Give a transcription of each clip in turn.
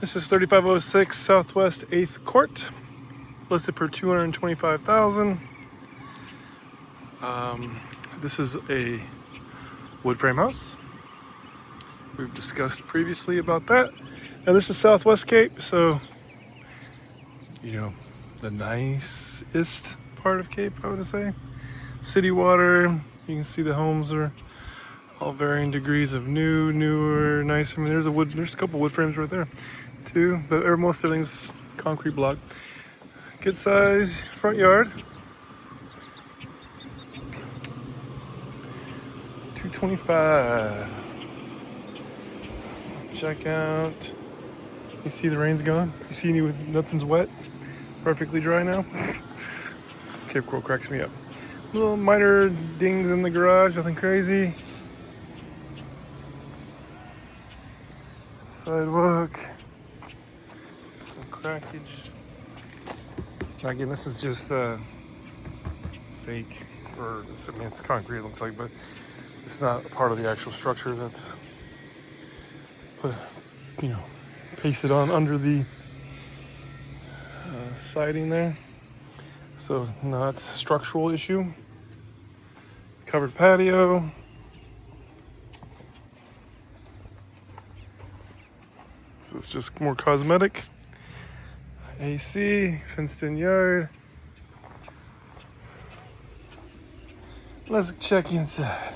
This is 3506 Southwest 8th Court. It's listed for $225,000. This is a wood frame house. We've discussed previously about that. Now this is Southwest Cape, so the nicest part of Cape, I would say. City water. You can see the homes are all varying degrees of new, newer, nice. I mean, there's a couple wood frames right there, too. But most everything's concrete block. Good size front yard. 225. Check out. You see the rain's gone. You see nothing's wet. Perfectly dry now. Cape Coral cracks me up. Little minor dings in the garage. Nothing crazy. Sidewalk. Some crackage. Now again, this is just fake, it's concrete, it looks like, but it's not part of the actual structure that's pasted on under the siding there. So not structural issue. Covered patio. So it's just more cosmetic. AC, fenced in yard. Let's check inside.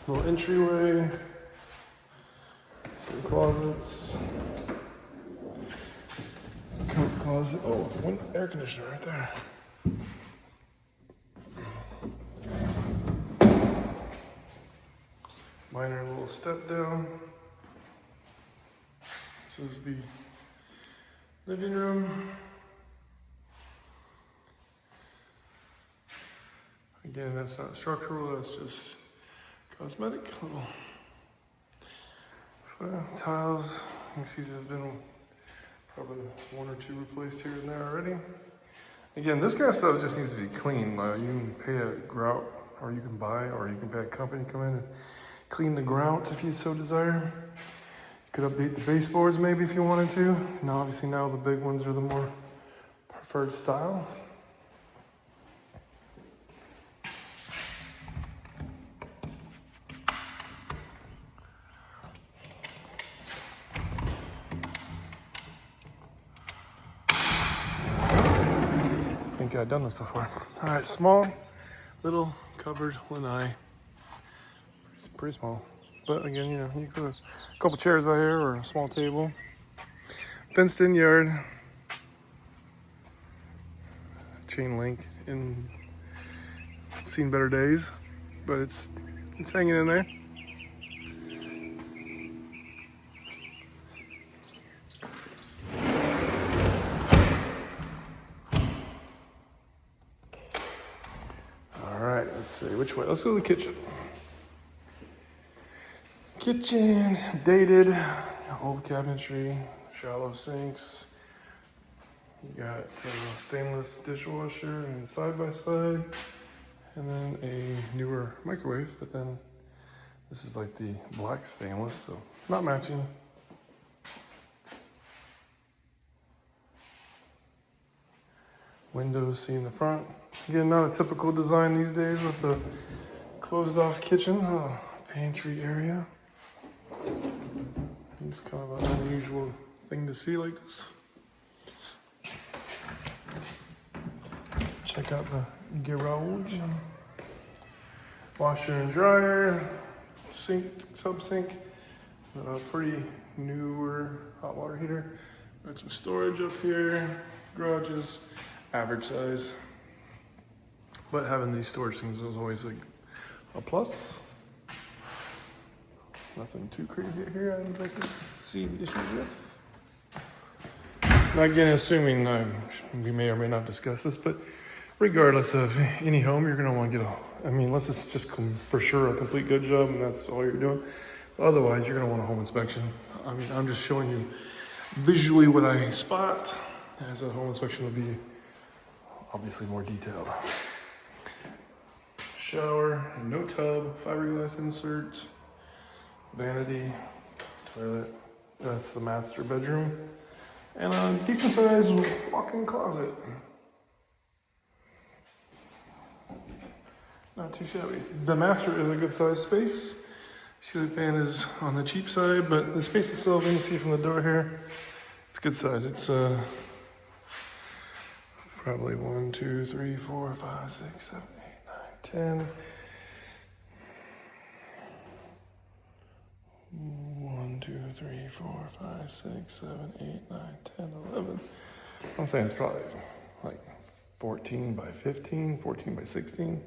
Little entryway. Some closets. Coat closet. Oh, one air conditioner right there. Minor little step down. This is the living room. Again, that's not structural, that's just cosmetic. Little tiles. You can see there's been probably one or two replaced here and there already. Again, this kind of stuff just needs to be clean. You can pay a grout, or you can buy, or you can pay a company to come in and clean the grout if you so desire. You could update the baseboards maybe if you wanted to. Now, obviously now the big ones are the more preferred style. I think I've done this before. All right, small, little covered lanai. It's pretty small. But again, you could have a couple chairs out here or a small table. Fenced in yard. Chain link. Seen better days, but it's hanging in there. All right, let's see which way. Let's go to the kitchen. Kitchen, dated, old cabinetry, shallow sinks. You got stainless dishwasher and side by side, and then a newer microwave. But then this is like the black stainless, so not matching. Windows see in the front. Again, not a typical design these days with the closed off kitchen, pantry area. It's kind of an unusual thing to see like this. Check out the garage. Washer and dryer, sink, sub sink, pretty newer hot water heater. Got some storage up here. Garage is average size, but having these storage things is always a plus. Nothing too crazy here I would like to see the issues with. Now again, assuming we may or may not discuss this, but regardless of any home, you're gonna want to get unless it's just for sure a complete good job and that's all you're doing. Otherwise, you're gonna want a home inspection. I mean, I'm just showing you visually what I spot, as a home inspection would be obviously more detailed. shower, no tub, fiberglass insert, vanity, toilet. That's the master bedroom. And a decent sized walk-in closet. Not too shabby. The master is a good sized space. Ceiling fan is on the cheap side, but the space itself, you can see from the door here, it's a good size. It's probably 1, 2, 3, 4, 5, 6, 7, 8, 9, 10. 1, 2, 3, 4, 5, 6, 7, 8, 9, 10, 11. I'm saying it's probably like 14 by 15, 14 by 16.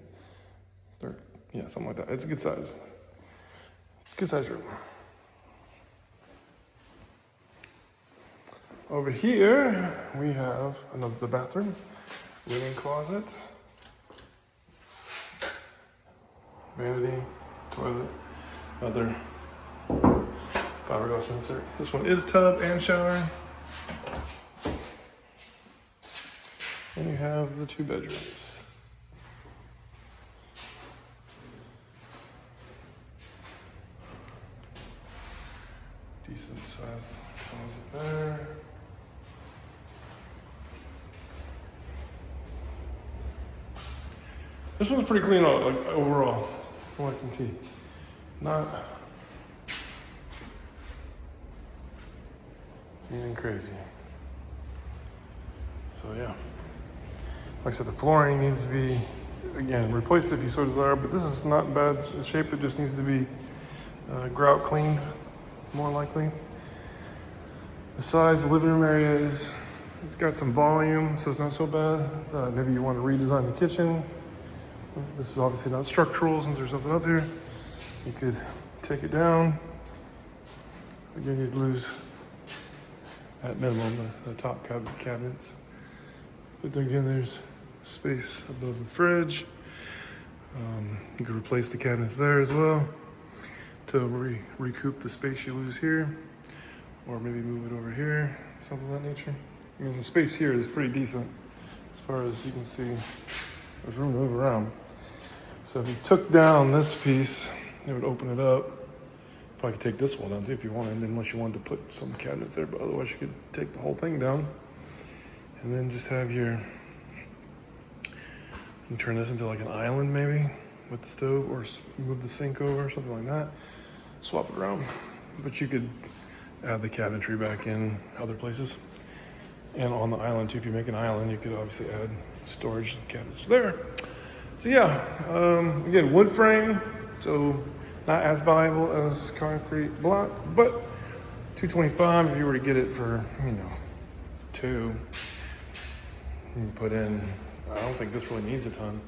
Yeah, something like that. It's a good size. Good size room. Over here, we have the bathroom, linen closet, vanity, toilet, another fiberglass insert. This one is tub and shower. And you have the 2 bedrooms. Decent size closet there. This one's pretty clean overall, from what I can see. Not anything crazy. So yeah, like I said, the flooring needs to be, again, replaced if you so desire, but this is not in bad shape. It just needs to be grout cleaned, more likely. The size of the living room area is, it's got some volume, so it's not so bad. Maybe you want to redesign the kitchen. This is obviously not structural since there's nothing up there. You could take it down. Again, you'd lose, at minimum, the top cabinets. But then again, there's space above the fridge. You could replace the cabinets there as well to recoup the space you lose here. Or maybe move it over here, something of that nature. I mean, the space here is pretty decent as far as you can see. There's room to move around. So if you took down this piece, it would open it up. Probably could take this wall down too if you wanted, unless you wanted to put some cabinets there, but otherwise you could take the whole thing down. And then just have your, you can turn this into like an island maybe with the stove, or move the sink over, something like that. Swap it around. But you could add the cabinetry back in other places. And on the island too, if you make an island, you could obviously add storage cabinets there. So yeah, again, wood frame, so not as valuable as concrete block, but $225 if you were to get it for, $2. You can put in, I don't think this really needs a ton.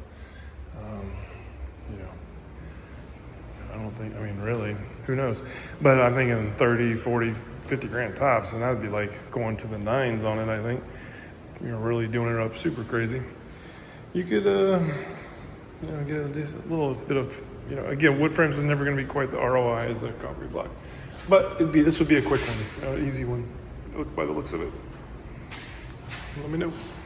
I don't think, really, who knows? But I'm thinking 30, 40, 50 grand tops, and that would be like going to the 9s on it, I think. You're really doing it up super crazy. You could, get a decent little bit of, again, wood frames are never going to be quite the ROI as a concrete block. But this would be a quick one, easy one, by the looks of it. Let me know.